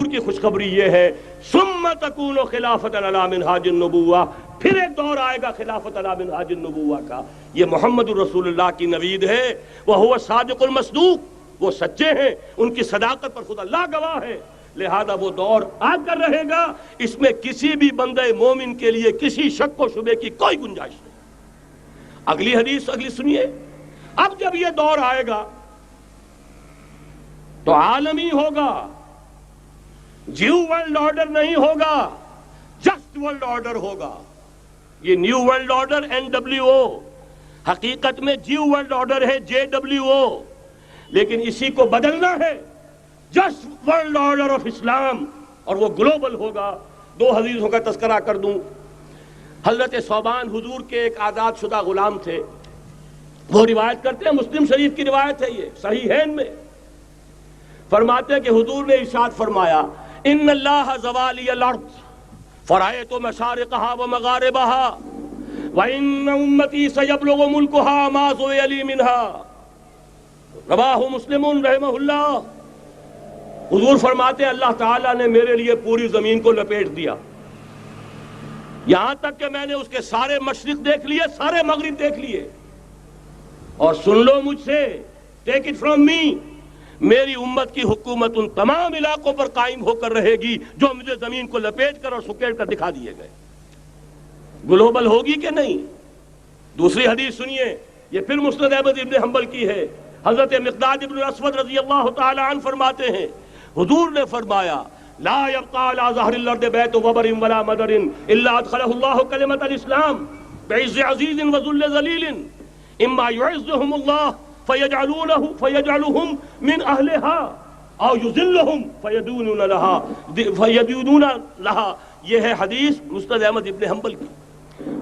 حضور کی خوشخبری یہ ہے ثم تکون خلافۃ علی منہاج النبوہ، پھر ایک دور آئے گا خلافت علی منہاج النبوہ کا۔ یہ محمد الرسول اللہ کی نوید ہے، وہو الصادق المصدوق، وہ سچے ہیں، ان کی صداقت پر خود اللہ گواہ ہے، لہذا وہ دور آ کر رہے گا، اس میں کسی بھی بندہ مومن کے لیے کسی شک و شبے کی کوئی گنجائش نہیں۔ اگلی حدیث اگلی سنیے، اب جب یہ دور آئے گا تو عالمی ہوگا، جیو ورلڈ آرڈر نہیں ہوگا، جسٹ ورلڈ آرڈر ہوگا۔ یہ نیو ورلڈ آرڈر NWO، حقیقت میں جیو ورلڈ آرڈر ہے JWO، لیکن اسی کو بدلنا ہے جسٹ ورلڈ آرڈر آف اسلام، اور وہ گلوبل ہوگا۔ دو حدیثوں کا تذکرہ کر دوں۔ حضرت ثوبان حضور کے ایک آزاد شدہ غلام تھے، وہ روایت کرتے ہیں، مسلم شریف کی روایت ہے، یہ صحیحین میں فرماتے ہیں کہ حضور نے ارشاد فرمایا ان اللہ زوالی الارض فرأیت مشارقها ومغاربها وان امتی سیبلغ ملکها ما زوی لی منها، رواہ مسلم رحمہ اللہ۔ حضور فرماتے ہیں اللہ تعالیٰ نے میرے لیے پوری زمین کو لپیٹ دیا، یہاں تک کہ میں نے اس کے سارے مشرق دیکھ لیے، سارے مغرب دیکھ لیے، اور سن لو مجھ سے، ٹیک اٹ فرام می، میری امت کی حکومت ان تمام علاقوں پر قائم ہو کر رہے گی جو مجھے زمین کو لپیٹ کر اور سکیڑ کر دکھا دیے گئے۔ گلوبل ہوگی کہ نہیں؟ دوسری حدیث سنیے، یہ پھر مسند احمد ابن حنبل کی ہے۔ حضرت مقداد ابن الاسود رضی اللہ تعالی عنہ فرماتے ہیں حضور نے فرمایا لا يبقى على ظهر الارض بيت وبر ولا مدر الا ادخله الله كلمة الاسلام بعز عزيز وذل ذليل اما يعزهم الله فيجعلهم من اهلها او يذلهم فيدونون لها۔ یہ ہے حدیث مسند احمد ابن حنبل کی۔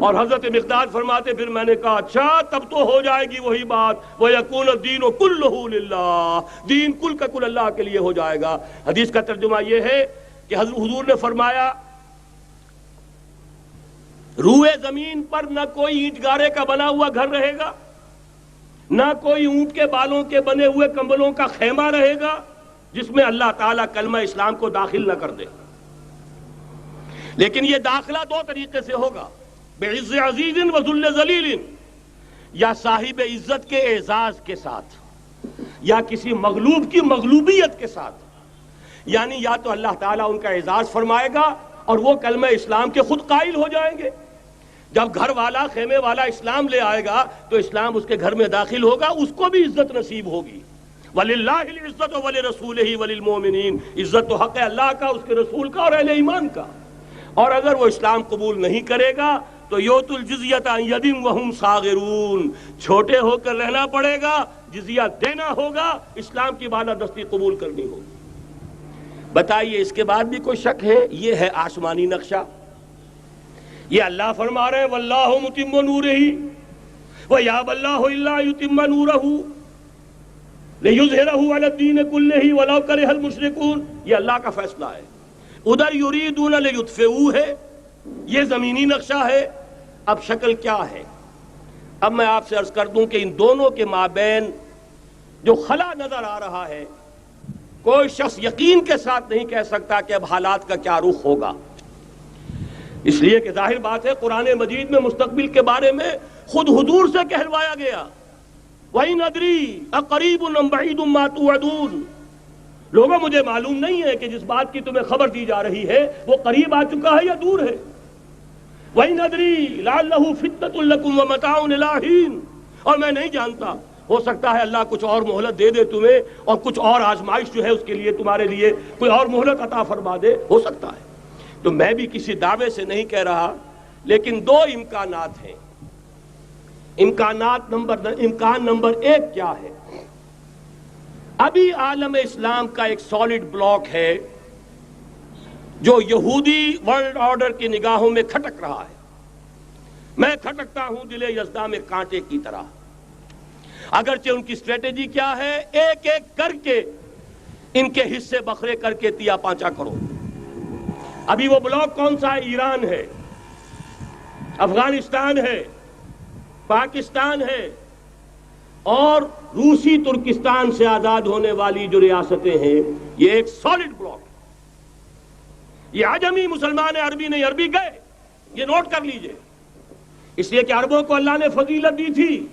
اور حضرت مقداد فرماتے پھر میں نے کہا اچھا تب تو ہو جائے گی وہی بات وَيَكُونَ الدِّينُ كُلُّهُ لِلَّهِ، دین کل کا کل اللہ کے لیے ہو جائے گا۔ حدیث کا ترجمہ یہ ہے کہ حضور نے فرمایا روئے زمین پر نہ کوئی اینٹ گارے کا بنا ہوا گھر رہے گا، نہ کوئی اونٹ کے بالوں کے بنے ہوئے کمبلوں کا خیمہ رہے گا جس میں اللہ تعالیٰ کلمہ اسلام کو داخل نہ کر دے۔ لیکن یہ داخلہ دو طریقے سے ہوگا، بعز عزیز و ذل ذلیل، یا صاحب عزت کے اعزاز کے ساتھ، یا کسی مغلوب کی مغلوبیت کے ساتھ، یعنی یا تو اللہ تعالیٰ ان کا اعزاز فرمائے گا اور وہ کلمہ اسلام کے خود قائل ہو جائیں گے۔ جب گھر والا خیمے والا اسلام لے آئے گا تو اسلام اس کے گھر میں داخل ہوگا، اس کو بھی عزت نصیب ہوگی۔ وَلِلَّهِ الْعِزَّةُ وَلِرَسُولِهِ وَلِلْمُؤْمِنِينَ، عزت تو حق ہے اللہ کا، اس کے رسول کا اور اہل ایمان کا۔ اور اگر وہ اسلام قبول نہیں کرے گا تو یؤتُ الْجِزْیَةَ عَنْ یَدٍ وَهُمْ صَاغِرُونَ، چھوٹے ہو کر رہنا پڑے گا، جزیہ دینا ہوگا، اسلام کی بالادستی قبول کرنی ہوگی۔ بتائیے اس کے بعد بھی کوئی شک ہے؟ یہ ہے آسمانی نقشہ۔ یہ اللہ فرما رہے ہیں واللہ متم نورہ ویابی اللہ الا یتم نورہ لیظہرہ علی الدین کلہ ولو کرہ المشرکون، یہ اللہ کا فیصلہ ہے۔ ادھر یریدون لیطفئوا ہے، یہ زمینی نقشہ ہے۔ اب شکل کیا ہے؟ اب میں آپ سے عرض کر دوں کہ ان دونوں کے مابین جو خلا نظر آ رہا ہے، کوئی شخص یقین کے ساتھ نہیں کہہ سکتا کہ اب حالات کا کیا رخ ہوگا، اس لیے کہ ظاہر بات ہے قرآن مجید میں مستقبل کے بارے میں خود حضور سے کہلوایا گیا وَإِنْ أَدْرِي أَقَرِيبٌ أَمْ بَعِيدٌ مَا تُوعَدُونَ۔ لوگوں مجھے معلوم نہیں ہے کہ جس بات کی تمہیں خبر دی جا رہی ہے وہ قریب آ چکا ہے یا دور ہے۔ وَإِنْ أَدْرِي لَعَلَّهُ فِتْنَةٌ لَكُمْ وَمَتَاعٌ إِلَىٰ حِينٍ، اور میں نہیں جانتا، ہو سکتا ہے اللہ کچھ اور مہلت دے دے تمہیں، اور کچھ اور آزمائش جو ہے اس کے لیے تمہارے لیے کوئی اور مہلت عطا فرما دے، ہو سکتا ہے۔ تو میں بھی کسی دعوے سے نہیں کہہ رہا، لیکن دو امکانات ہیں۔ امکان نمبر ایک کیا ہے؟ ابھی عالم اسلام کا ایک سالڈ بلاک ہے جو یہودی ورلڈ آرڈر کی نگاہوں میں کھٹک رہا ہے۔ میں کھٹکتا ہوں دل یزداں میں کانٹے کی طرح۔ اگرچہ ان کی اسٹریٹجی کیا ہے؟ ایک ایک کر کے ان کے حصے بکھرے کر کے تیا پانچا کرو۔ ابھی وہ بلاک کون سا ہے؟ ایران ہے، افغانستان ہے، پاکستان ہے، اور روسی ترکستان سے آزاد ہونے والی جو ریاستیں ہیں، یہ ایک سالڈ بلاک ہے۔ یہ عجمی مسلمان عربی نہیں، عربی گئے، یہ نوٹ کر لیجئے، اس لیے کہ عربوں کو اللہ نے فضیلت دی تھی،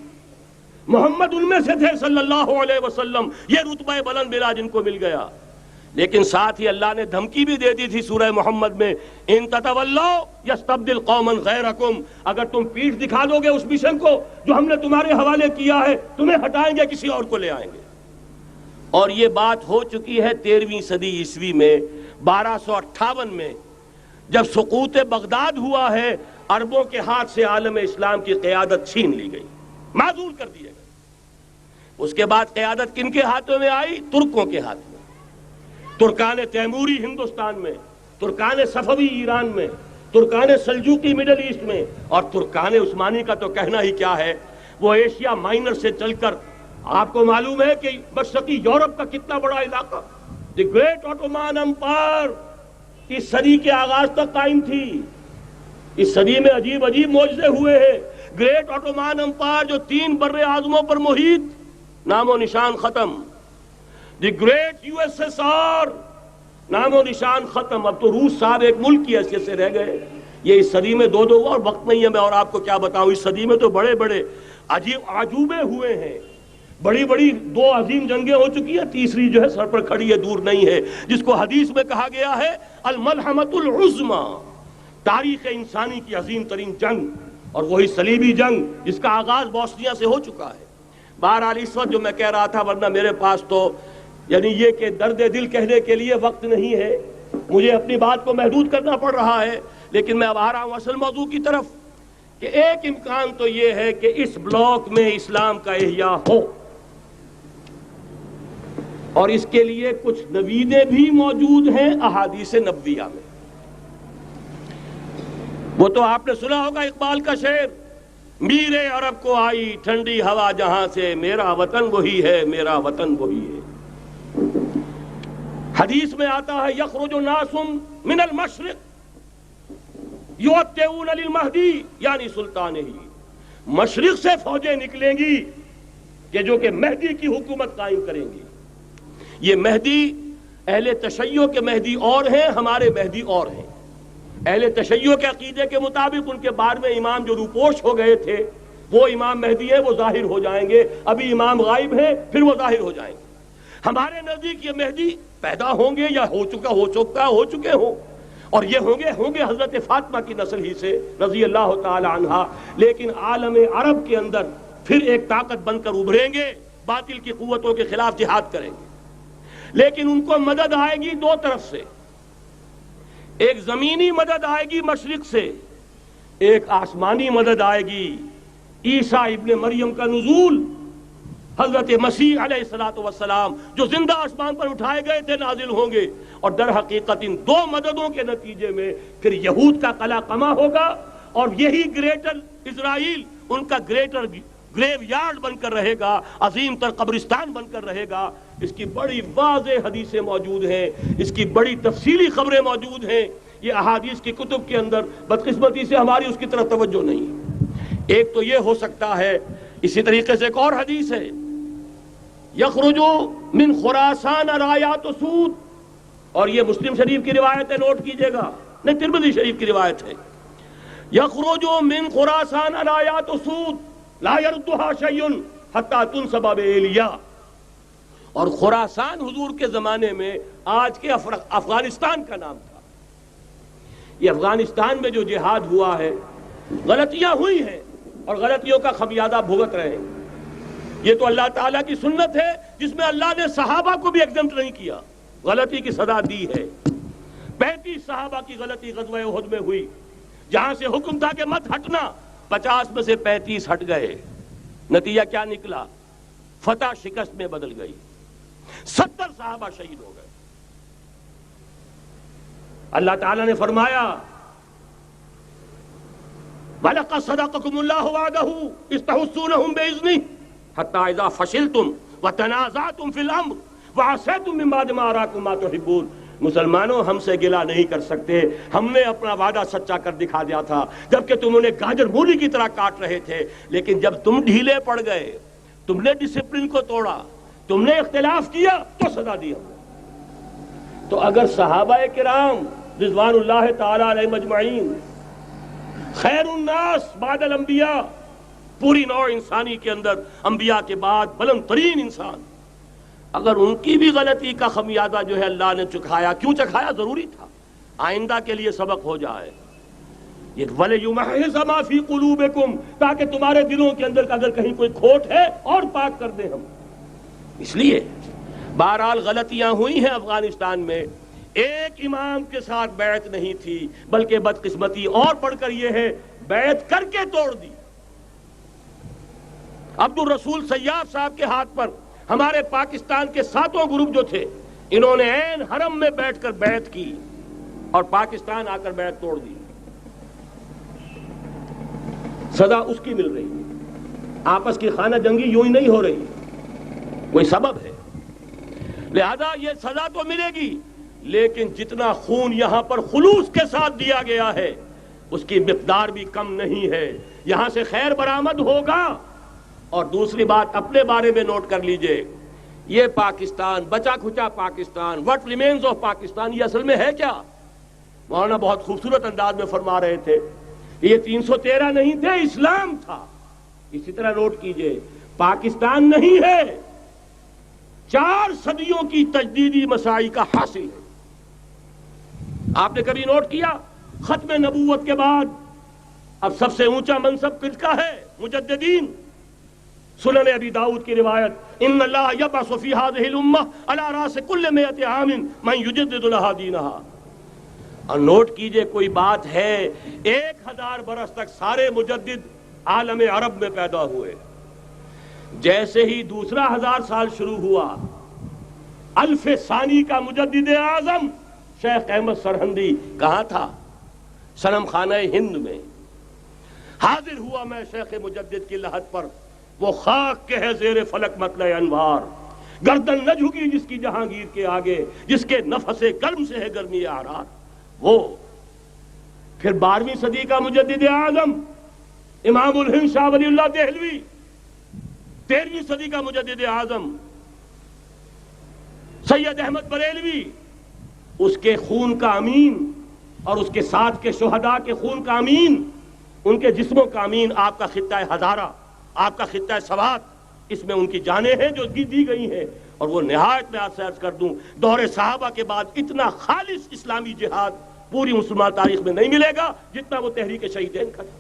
محمد ان میں سے تھے صلی اللہ علیہ وسلم، یہ رتبہ بلند ملا جن کو مل گیا، لیکن ساتھ ہی اللہ نے دھمکی بھی دے دی تھی سورہ محمد میں، ان تتولوا یستبدل قوما غیرکم، اگر تم پیٹھ دکھا دو گے اس مشن کو جو ہم نے تمہارے حوالے کیا ہے، تمہیں ہٹائیں گے، کسی اور کو لے آئیں گے۔ اور یہ بات ہو چکی ہے 13ویں صدی عیسوی میں، 1258 میں جب سقوط بغداد ہوا ہے، عربوں کے ہاتھ سے عالم اسلام کی قیادت چھین لی گئی، معزول کر دیا گیا۔ اس کے بعد قیادت کن کے ہاتھوں میں آئی؟ ترکوں کے ہاتھ میں، ترکان تیموری ہندوستان میں، ترکان صفوی ایران میں، ترکان سلجوقی مڈل ایسٹ میں، اور ترکان عثمانی کا تو کہنا ہی کیا ہے، وہ ایشیا مائنر سے چل کر آپ کو معلوم ہے کہ مشرقی یورپ کا کتنا بڑا علاقہ، دی گریٹ آٹومان امپائر اس صدی کے آغاز تک قائم تھی۔ اس صدی میں عجیب عجیب معجزے ہوئے ہیں۔ گریٹ آٹومان امپائر جو 3 بر اعظموں پر محیط، نام و نشان ختم۔ The great U S S R, نام و نشان ختم۔ اب تو روس صاحب ایک ملک کی حیثیت سے رہ گئے۔ یہ اس صدی میں 2 ہوا، اور وقت نہیں ہے میں اور آپ کو کیا بتاؤں، اس صدی میں تو بڑے بڑے عجیب عجوبے ہوئے ہیں، بڑی بڑی 2 عظیم جنگیں ہو چکی ہیں، تیسری جو ہے سر پر کھڑی ہے، دور نہیں ہے، جس کو حدیث میں کہا گیا ہے الملحمۃ العظمی، تاریخ انسانی کی عظیم ترین جنگ، اور وہی صلیبی جنگ جس کا آغاز بوسنیا سے ہو چکا ہے۔ بہرحال اس وقت جو میں کہہ رہا تھا، ورنہ میرے پاس تو یعنی یہ کہ درد دل کہنے کے لیے وقت نہیں ہے، مجھے اپنی بات کو محدود کرنا پڑ رہا ہے، لیکن میں اب آ رہا ہوں اصل موضوع کی طرف، کہ ایک امکان تو یہ ہے کہ اس بلاک میں اسلام کا احیاء ہو، اور اس کے لیے کچھ نویدیں بھی موجود ہیں احادیث نبویہ میں۔ وہ تو آپ نے سنا ہوگا اقبال کا شعر، میرے عرب کو آئی ٹھنڈی ہوا جہاں سے، میرا وطن وہی ہے، میرا وطن وہی ہے۔ حدیث میں آتا ہے یخرج ناس من المشرق یؤتون للمہدی، یعنی سلطان ہی، مشرق سے فوجیں نکلیں گی کہ جو کہ مہدی کی حکومت قائم کریں گی۔ یہ مہدی اہل تشیع کے مہدی اور ہیں، ہمارے مہدی اور ہیں۔ اہل تشیع کے عقیدے کے مطابق ان کے 12ویں امام جو روپوش ہو گئے تھے، وہ امام مہدی ہے، وہ ظاہر ہو جائیں گے، ابھی امام غائب ہیں، پھر وہ ظاہر ہو جائیں گے۔ ہمارے نزدیک یہ مہدی پیدا ہوں گے یا ہو چکے ہوں، اور یہ ہوں گے حضرت فاطمہ کی نسل ہی سے رضی اللہ تعالی عنہا، لیکن عالم عرب کے اندر پھر ایک طاقت بن کر ابھریں گے، باطل کی قوتوں کے خلاف جہاد کریں گے، لیکن ان کو مدد آئے گی 2 طرف سے، ایک زمینی مدد آئے گی مشرق سے، ایک آسمانی مدد آئے گی، عیسیٰ ابن مریم کا نزول، حضرت مسیح علیہ السلام جو زندہ آسمان پر اٹھائے گئے تھے نازل ہوں گے، اور در حقیقت ان 2 مددوں کے نتیجے میں پھر یہود کا قلع قمع ہوگا، اور یہی گریٹر اسرائیل ان کا گریٹر گریو یارڈ بن کر رہے گا، عظیم تر قبرستان بن کر رہے گا۔ اس کی بڑی واضح حدیثیں موجود ہیں، اس کی بڑی تفصیلی خبریں موجود ہیں، یہ احادیث کی کتب کے اندر، بدقسمتی سے ہماری اس کی طرف توجہ نہیں ہے۔ ایک تو یہ ہو سکتا ہے، اسی طریقے سے ایک اور حدیث ہے، یخرج من خراسان رایات سود، اور یہ مسلم شریف کی روایت ہے، نوٹ کیجئے گا، نہیں ترمذی شریف کی روایت ہے، یخرج من خراسان رایات سود لا يردها شيء حتى تنصب بإيلیا، اور خراسان حضور کے زمانے میں آج کے افغانستان کا نام تھا۔ یہ افغانستان میں جو جہاد ہوا ہے، غلطیاں ہوئی ہیں اور غلطیوں کا خمیازہ بھگت رہے ہیں، یہ تو اللہ تعالیٰ کی سنت ہے جس میں اللہ نے صحابہ کو بھی ایگزمپٹ نہیں کیا، غلطی کی سزا دی ہے۔ 35 صحابہ کی غلطی غزوہ احد میں ہوئی، جہاں سے حکم تھا کہ مت ہٹنا، 50 میں سے 35 ہٹ گئے، نتیجہ کیا نکلا؟ فتح شکست میں بدل گئی، 70 صحابہ شہید ہو گئے۔ اللہ تعالیٰ نے فرمایا وَلَقَدْ صَدَقَكُمُ اللَّهُ وَعْدَهُ إِذْ تَحُسُّونَهُم بِإِذْنِهِ حَتَّى إِذَا فَشِلْتُمْ وَتَنَازَعْتُمْ فِي الْأَمْرِ وَعَصَيْتُمْ مِن بَعْدِ مَا أَرَاكُمْ مَا تُحِبُّونَ۔ مسلمانوں، ہم سے گلہ نہیں کر سکتے، ہم نے اپنا وعدہ سچا کر دکھا دیا تھا، جبکہ تم انہیں گاجر مولی کی طرح کاٹ رہے تھے، لیکن جب تم ڈھیلے پڑ گئے، تم نے ڈسپلن کو توڑا، تم نے اختلاف کیا، تو سزا دی ہم نے۔ تو اگر صحابہ کرام رضوان اللہ تعالی علیہم اجمعین، خیر الناس بعد الانبیاء، پوری نوع انسانی کے اندر انبیاء کے بعد بلند ترین انسان، اگر ان کی بھی غلطی کا خمیازہ جو ہے اللہ نے چکھایا، کیوں چکھایا؟ ضروری تھا، آئندہ کے لیے سبق ہو جائے۔ یہ وَلِيُمَحِّصَ مَا فِي قُلُوبِكُمْ، تاکہ تمہارے دلوں کے اندر اگر کہیں کوئی کھوٹ ہے اور پاک کر دیں ہم۔ اس لیے بہرحال غلطیاں ہوئی ہیں افغانستان میں، ایک امام کے ساتھ بیعت نہیں تھی، بلکہ بدقسمتی اور بڑھ کر یہ ہے بیعت کر کے توڑ دی۔ عبد الرسول سیاف صاحب کے ہاتھ پر ہمارے پاکستان کے 7 گروپ جو تھے، انہوں نے عین حرم میں بیٹھ کر بیعت کی اور پاکستان آ کر بیعت توڑ دی۔ سزا اس کی مل رہی ہے، آپس کی خانہ جنگی یوں ہی نہیں ہو رہی، کوئی سبب ہے، لہذا یہ سزا تو ملے گی، لیکن جتنا خون یہاں پر خلوص کے ساتھ دیا گیا ہے اس کی مقدار بھی کم نہیں ہے۔ یہاں سے خیر برآمد ہوگا۔ اور دوسری بات اپنے بارے میں نوٹ کر لیجئے، یہ پاکستان، بچا کھچا Pakistan, what remains of Pakistan, یہ اصل میں ہے کیا؟ مولانا بہت خوبصورت انداز میں فرما رہے تھے، یہ 313 نہیں تھے، اسلام تھا۔ اسی طرح نوٹ کیجئے، پاکستان نہیں ہے، 4 صدیوں کی تجدیدی مساعی کا حاصل ہے۔ آپ نے کبھی نوٹ کیا ختم نبوت کے بعد اب سب سے اونچا منصب کس کا ہے؟ مجددین۔ سنن ابی داؤد کی روایت، ان اللہ یبعث فی هذه الامہ علی راس کل 100 عام من یجدد لها دینها۔ اور نوٹ کیجئے، کوئی بات ہے 1000 برس تک سارے مجدد عالم عرب میں پیدا ہوئے، جیسے ہی دوسرا 1000 سال شروع ہوا، الف ثانی کا مجدد اعظم شیخ احمد سرہندی کہاں تھا؟ صنم خانہ ہند میں حاضر ہوا۔ میں شیخ مجدد کی لحد پر، وہ خاک کے ہے زیر فلک مطلع انوار، گردن نہ جھکی جس کی جہانگیر کے آگے، جس کے نفس گرم سے ہے گرمی اعراض۔ وہ پھر 12ویں صدی کا مجدد اعظم امام الہند شاہ ولی اللہ دہلوی، 13ویں صدی کا مجدد اعظم سید احمد بریلوی، اس کے خون کا امین اور اس کے ساتھ کے شہداء کے خون کا امین، ان کے جسموں کا امین آپ کا خطہ ہزارہ، آپ کا خطہ سوات، اس میں ان کی جانیں ہیں جو دی گئی ہیں۔ اور وہ نہایت میں آپ سے عرض کر دوں، دور صحابہ کے بعد اتنا خالص اسلامی جہاد پوری مسلمان تاریخ میں نہیں ملے گا جتنا وہ تحریک شہیدین کا تھا۔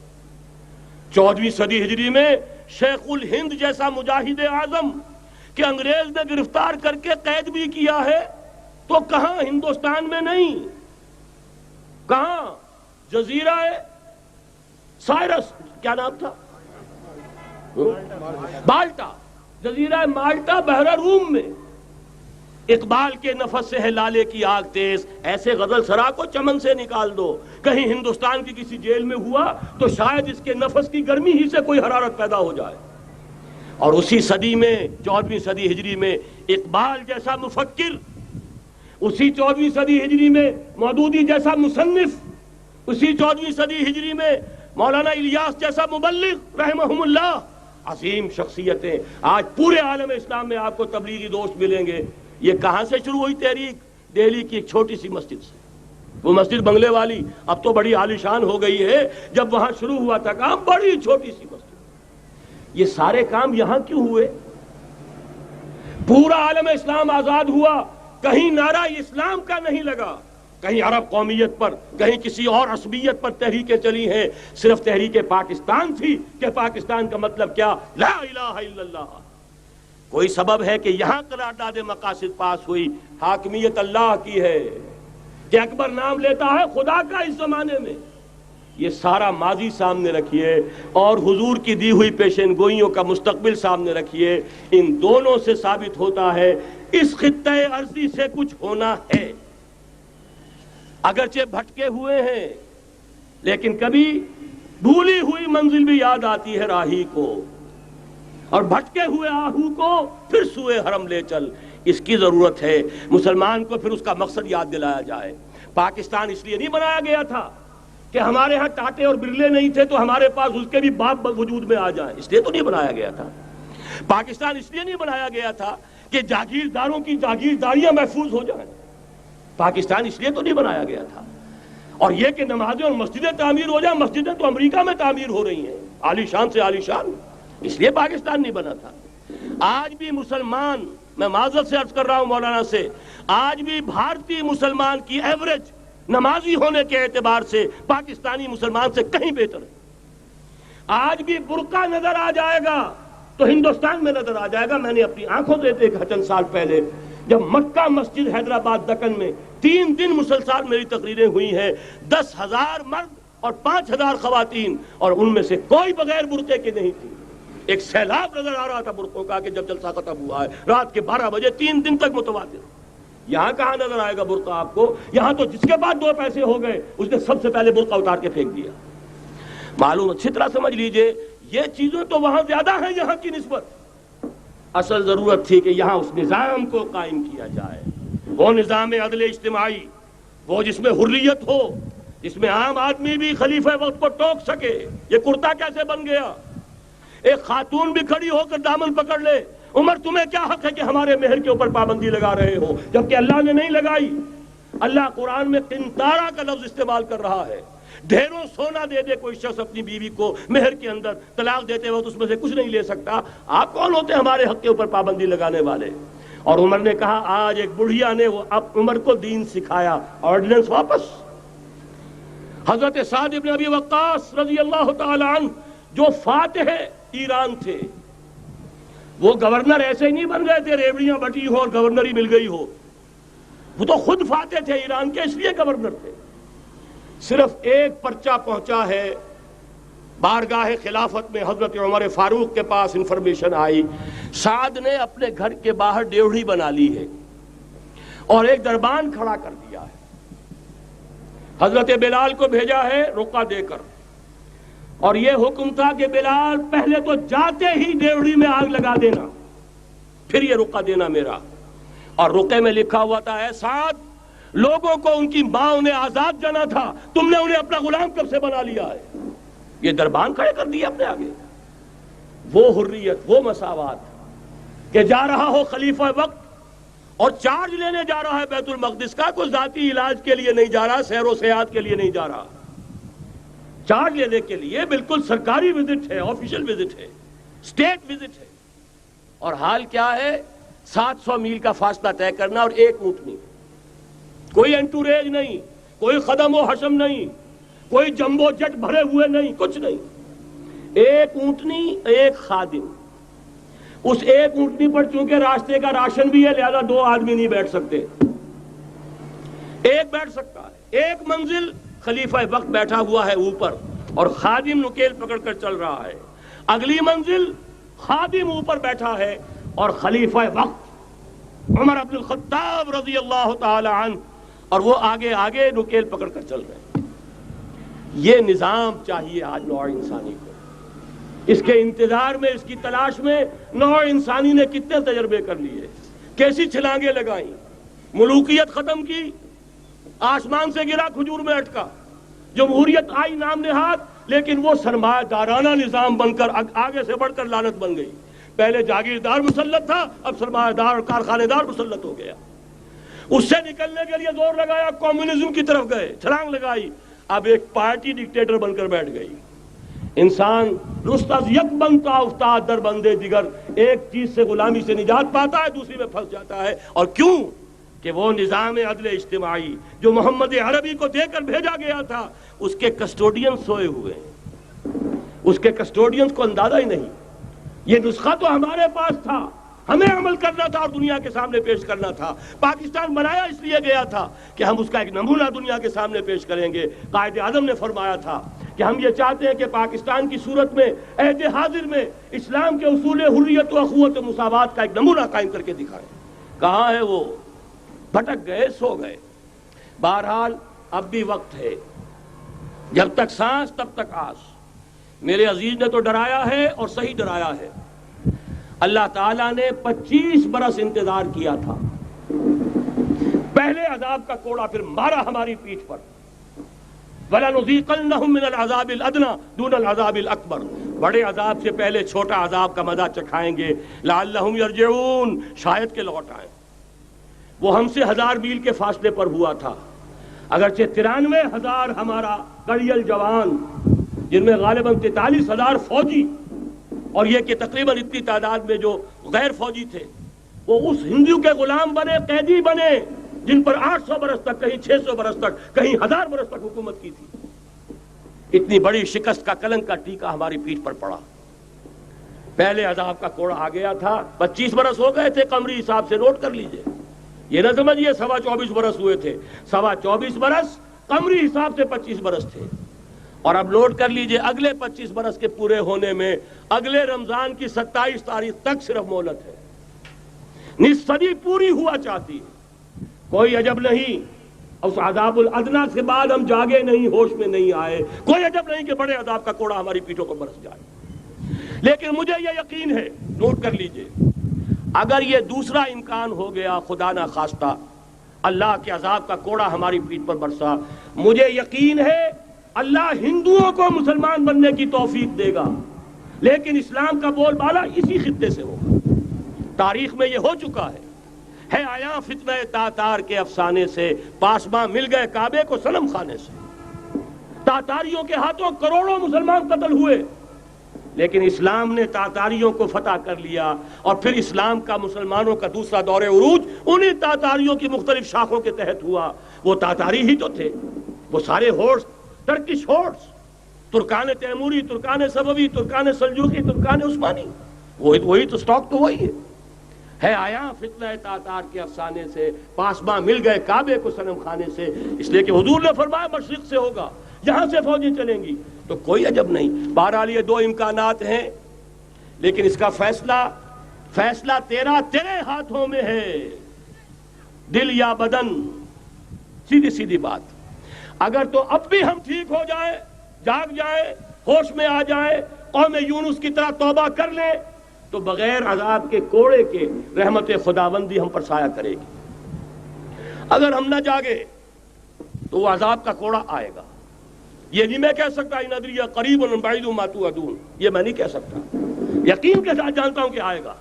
14ویں صدی ہجری میں شیخ الہند جیسا مجاہد اعظم کہ انگریز نے گرفتار کر کے قید بھی کیا ہے، تو کہاں؟ ہندوستان میں نہیں، کہاں؟ جزیرہ سائرس، کیا نام تھا؟ بالٹا، جزیرہ مالٹا بحر روم میں۔ اقبال کے نفس سے ہے لالے کی آگ تیز، ایسے غزل سرا کو چمن سے نکال دو۔ کہیں ہندوستان کی کسی جیل میں ہوا تو شاید اس کے نفس کی گرمی ہی سے کوئی حرارت پیدا ہو جائے۔ اور اسی صدی میں 14ویں صدی ہجری میں اقبال جیسا مفکر، اسی 14ویں صدی ہجری میں مودودی جیسا مصنف، اسی 14ویں صدی ہجری میں مولانا الیاس جیسا مبلغ رحمہم اللہ، عظیم شخصیتیں آج پورے عالم اسلام میں آپ کو تبلیغی دوست ملیں گے۔ یہ کہاں سے شروع ہوئی تحریک؟ دہلی کی ایک چھوٹی سی مسجد سے، وہ مسجد بنگلے والی اب تو بڑی عالیشان ہو گئی ہے، جب وہاں شروع ہوا تھا کام بڑی چھوٹی سی مسجد۔ یہ سارے کام یہاں کیوں ہوئے؟ پورا عالم اسلام آزاد ہوا، کہیں نعرہ اسلام کا نہیں لگا، کہیں عرب قومیت پر، کہیں کسی اور عصبیت پر تحریکیں چلی ہیں، صرف تحریک پاکستان تھی کہ پاکستان کا مطلب کیا؟ لا الہ الا اللہ۔ کوئی سبب ہے کہ یہاں قرارداد مقاصد پاس ہوئی، حاکمیت اللہ کی ہے کہ اکبر نام لیتا ہے خدا کا اس زمانے میں۔ یہ سارا ماضی سامنے رکھیے اور حضور کی دی ہوئی پیشین گوئیوں کا مستقبل سامنے رکھیے، ان دونوں سے ثابت ہوتا ہے اس خطہ ارضی سے کچھ ہونا ہے۔ اگرچہ بھٹکے ہوئے ہیں لیکن کبھی بھولی ہوئی منزل بھی یاد آتی ہے راہی کو، اور بھٹکے ہوئے آہو کو پھر سوئے حرم لے چل، اس کی ضرورت ہے۔ مسلمان کو پھر اس کا مقصد یاد دلایا جائے۔ پاکستان اس لیے نہیں بنایا گیا تھا کہ ہمارے ہاں ٹاٹے اور برلے نہیں تھے تو ہمارے پاس اس کے بھی باپ وجود میں آ جائیں، اس لیے تو نہیں بنایا گیا تھا۔ پاکستان اس لیے نہیں بنایا گیا تھا کہ جاگیرداروں کی جاگیرداریاں محفوظ ہو جائیں، پاکستان اس لیے تو نہیں بنایا گیا تھا اور یہ کہ نمازیں اور مسجدیں تعمیر ہو جائیں، مسجدیں تو امریکہ میں تعمیر ہو رہی ہیں، عالی شان سے عالی شان، اس لیے پاکستان نہیں بنا تھا۔ آج بھی مسلمان، میں معذرت سے عرض کر رہا ہوں مولانا سے، آج بھی بھارتی مسلمان کی ایوریج نمازی ہونے کے اعتبار سے پاکستانی مسلمان سے کہیں بہتر ہے۔ آج بھی برقع نظر آ جائے گا تو ہندوستان میں نظر آ جائے گا۔ میں نے اپنی آنکھوں سے دیکھا چند سال پہلے، جب مکہ مسجد حیدرآباد دکن میں 3 دن مسلسل میری تقریریں ہوئی ہیں، 10,000 مرد اور 5,000 خواتین، اور ان میں سے کوئی بغیر برقعے کے نہیں تھی۔ ایک سیلاب نظر آ رہا تھا برقعوں کا کہ جب جلسہ ختم ہوا ہے رات کے 12 بجے 3 دن تک متواتر۔ یہاں کہاں نظر آئے گا برقع آپ کو؟ یہاں تو جس کے بعد 2 پیسے ہو گئے اس نے سب سے پہلے برقع اتار کے پھینک دیا۔ معلوم اچھی طرح سمجھ لیجئے، یہ چیزیں تو وہاں زیادہ ہیں یہاں کی نسبت۔ اصل ضرورت تھی کہ یہاں اس نظام کو قائم کیا جائے، وہ نظام عدل اجتماعی، وہ جس میں حریت ہو، جس میں عام آدمی بھی خلیفہ وقت کو ٹوک سکے۔ یہ کرتا کیسے بن گیا؟ ایک خاتون بھی کھڑی ہو کر دامن پکڑ لے، عمر تمہیں کیا حق ہے کہ ہمارے مہر کے اوپر پابندی لگا رہے ہو، جبکہ اللہ نے نہیں لگائی۔ اللہ قرآن میں قنطارہ کا لفظ استعمال کر رہا ہے۔ ڈھیروں سونا دے دے کوئی شخص اپنی بیوی کو مہر کے اندر، طلاق دیتے وقت اس میں سے کچھ نہیں لے سکتا۔ آپ کون ہوتے ہیں ہمارے حق کے اوپر پابندی لگانے والے؟ اور عمر نے کہا، آج ایک بڑھیا نے وہ اب عمر کو دین سکھایا، آرڈیننس واپس۔ حضرت سعد بن ابی وقاص رضی اللہ تعالی عنہ جو فاتح ایران تھے، وہ گورنر ایسے ہی نہیں بن گئے تھے ریوڑیاں بٹی ہو اور گورنری مل گئی ہو، وہ تو خود فاتح تھے ایران کے، اس لیے گورنر تھے۔ صرف ایک پرچہ پہنچا ہے بارگاہ خلافت میں، حضرت عمر فاروق کے پاس انفارمیشن آئی، سعد نے اپنے گھر کے باہر ڈیوڑی بنا لی ہے اور ایک دربان کھڑا کر دیا ہے۔ حضرت بلال کو بھیجا ہے رقعہ دے کر، اور یہ حکم تھا کہ بلال پہلے تو جاتے ہی ڈیوڑی میں آگ لگا دینا، پھر یہ رقعہ دینا میرا۔ اور رقعے میں لکھا ہوا تھا، اے سعد، لوگوں کو ان کی ماں نے آزاد جانا تھا، تم نے انہیں اپنا غلام کب سے بنا لیا ہے؟ یہ دربان کھڑے کر دیا اپنے آگے۔ وہ حریت، وہ مساوات کہ جا رہا ہو خلیفہ وقت اور چارج لینے جا رہا ہے بیت المقدس کا، کوئی ذاتی علاج کے لیے نہیں جا رہا، سیر و سیاحت کے لیے نہیں جا رہا، چارج لینے کے لیے بالکل سرکاری وزٹ ہے، آفیشل وزٹ ہے، اسٹیٹ وزٹ ہے۔ اور حال کیا ہے؟ 700 میل کا فاصلہ طے کرنا اور ایک اونٹنی، کوئی انٹوریج نہیں، کوئی خدم و حشم نہیں، کوئی جمبو جٹ بھرے ہوئے نہیں، کچھ نہیں، ایک اونٹنی، ایک خادم۔ اس ایک اونٹنی پر چونکہ راستے کا راشن بھی ہے لہذا 2 آدمی نہیں بیٹھ سکتے، ایک بیٹھ سکتا ہے۔ ایک منزل خلیفہ وقت بیٹھا ہوا ہے اوپر اور خادم نکیل پکڑ کر چل رہا ہے، اگلی منزل خادم اوپر بیٹھا ہے اور خلیفہ وقت عمر بن الخطاب رضی اللہ تعالی عنہ اور وہ آگے آگے نکیل پکڑ کر چل رہے ہیں۔ یہ نظام چاہیے آج نوع انسانی کو۔ اس کے انتظار میں، اس کی تلاش میں نوع انسانی نے کتنے تجربے کر لیے، کیسی چھلانگیں لگائیں، ملوکیت ختم کی، آسمان سے گرا کھجور میں اٹکا، جمہوریت آئی نام نہاد، لیکن وہ سرمایہ دارانہ نظام بن کر آگے سے بڑھ کر لعنت بن گئی۔ پہلے جاگیردار مسلط تھا، اب سرمایہ دار اور کارخانے دار مسلط ہو گیا۔ اس سے نکلنے کے لیے زور لگایا، کمیونزم کی طرف گئے، چھلانگ لگائی، اب ایک پارٹی ڈکٹیٹر بن کر بیٹھ گئی۔ انسان رست از یک بنتا افتاد در بندے دیگر، ایک چیز سے غلامی سے نجات پاتا ہے، دوسری میں پھنس جاتا ہے۔ اور کیوں؟ کہ وہ نظام عدل اجتماعی جو محمد عربی کو دے کر بھیجا گیا تھا، اس کے کسٹوڈین سوئے ہوئے ہیں، اس کے کسٹوڈینز کو اندازہ ہی نہیں۔ یہ نسخہ تو ہمارے پاس تھا، ہمیں عمل کرنا تھا اور دنیا کے سامنے پیش کرنا تھا۔ پاکستان بنایا اس لیے گیا تھا کہ ہم اس کا ایک نمونہ دنیا کے سامنے پیش کریں گے۔ قائد اعظم نے فرمایا تھا کہ ہم یہ چاہتے ہیں کہ پاکستان کی صورت میں عہد حاضر میں اسلام کے اصول حریت و اخوت و مساوات کا ایک نمونہ قائم کر کے دکھائیں۔ کہاں ہے وہ؟ بھٹک گئے، سو گئے۔ بہرحال اب بھی وقت ہے، جب تک سانس تب تک آس۔ میرے عزیز نے تو ڈرایا ہے اور صحیح ڈرایا ہے۔ اللہ تعالیٰ نے 25 برس انتظار کیا تھا، پہلے عذاب کا کوڑا پھر مارا ہماری پیٹھ پر۔ وَلَنُذِيقَنَّهُم مِّنَ الْعَذَابِ الْأَدْنَىٰ دُونَ الْعَذَابِ الْأَكْبَرِ، بڑے عذاب سے پہلے چھوٹا عذاب کا مزہ چکھائیں گے، لَعَلَّهُمْ يَرْجِعُونَ، شاید کہ لوٹ آئیں۔ وہ ہم سے 1000 میل کے فاصلے پر ہوا تھا، اگرچہ 93,000 ہمارا کڑیل جوان، جن میں غالباً 43,000 فوجی، اور یہ کہ تقریباً اتنی تعداد میں جو غیر فوجی تھے، وہ اس ہندو کے غلام بنے، قیدی بنے، جن پر 800 برس تک، کہیں 600 برس تک، کہیں 1000 برس تک حکومت کی تھی۔ اتنی بڑی شکست کا کلنک کا ٹیکا ہماری پیٹھ پر پڑا۔ پہلے عذاب کا کوڑا آ گیا تھا، 25 برس ہو گئے تھے قمری حساب سے، نوٹ کر لیجئے، یہ نہ سمجھیے 24.25 برس ہوئے تھے، 24.25 برس قمری حساب سے 25 برس تھے۔ اور اب نوٹ کر لیجئے اگلے 25 برس کے پورے ہونے میں اگلے رمضان کی 27 تاریخ تک صرف مہلت ہے، نصف صدی پوری ہوا چاہتی ہے۔ کوئی عجب نہیں اس عذاب الادنیٰ کے بعد ہم جاگے نہیں، ہوش میں نہیں آئے، کوئی عجب نہیں کہ بڑے عذاب کا کوڑا ہماری پیٹھوں پر برس جائے۔ لیکن مجھے یہ یقین ہے، نوٹ کر لیجئے، اگر یہ دوسرا امکان ہو گیا، خدا نہ خواستہ اللہ کے عذاب کا کوڑا ہماری پیٹھ پر برسا، مجھے یقین ہے اللہ ہندوؤں کو مسلمان بننے کی توفیق دے گا، لیکن اسلام کا بول بالا اسی خطے سے ہوگا۔ تاریخ میں یہ ہو چکا ہے آیا فتنہ تاتار کے افسانے سے، پاسباں مل گئے کعبے کو صنم خانے سے۔ تاتاریوں کے ہاتھوں کروڑوں مسلمان قتل ہوئے، لیکن اسلام نے تاتاریوں کو فتح کر لیا، اور پھر اسلام کا مسلمانوں کا دوسرا دور عروج انہی تاتاریوں کی مختلف شاخوں کے تحت ہوا۔ وہ تاتاری ہی تو تھے، وہ سارے ہورس، ٹرکش ہورس، ترکان تیموری، ترکان صفوی، ترکان سلجوقی، ترکان عثمانی، وہی تو سٹاک تو وہی ہے آیا فتنہ تاتار کے افسانے سے، پاسباں مل گئے کعبے کو صنم خانے سے، اس لیے کہ حضور نے فرمایا مشرق سے ہوگا، یہاں سے فوجیں چلیں گی، تو کوئی عجب نہیں۔ بہرحال یہ دو امکانات ہیں، لیکن اس کا فیصلہ تیرے ہاتھوں میں ہے، دل یا بدن، سیدھی بات۔ اگر تو اب بھی ہم ٹھیک ہو جائیں، جاگ جائیں، ہوش میں آ جائیں، قوم یونس کی طرح توبہ کر لیں، تو بغیر عذاب کے کوڑے کے رحمت خداوندی ہم پر سایہ کرے گی۔ اگر ہم نہ جاگے تو وہ عذاب کا کوڑا آئے گا۔ یہ نہیں میں کہہ سکتا ان ادری قریب بعید ما توعدون، یہ میں نہیں کہہ سکتا، یقین کے ساتھ جانتا ہوں کہ آئے گا،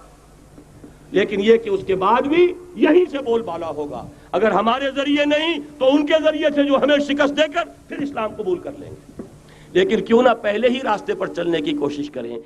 لیکن یہ کہ اس کے بعد بھی یہیں سے بول بالا ہوگا۔ اگر ہمارے ذریعے نہیں تو ان کے ذریعے سے، جو ہمیں شکست دے کر پھر اسلام قبول کر لیں گے، لیکن کیوں نہ پہلے ہی راستے پر چلنے کی کوشش کریں۔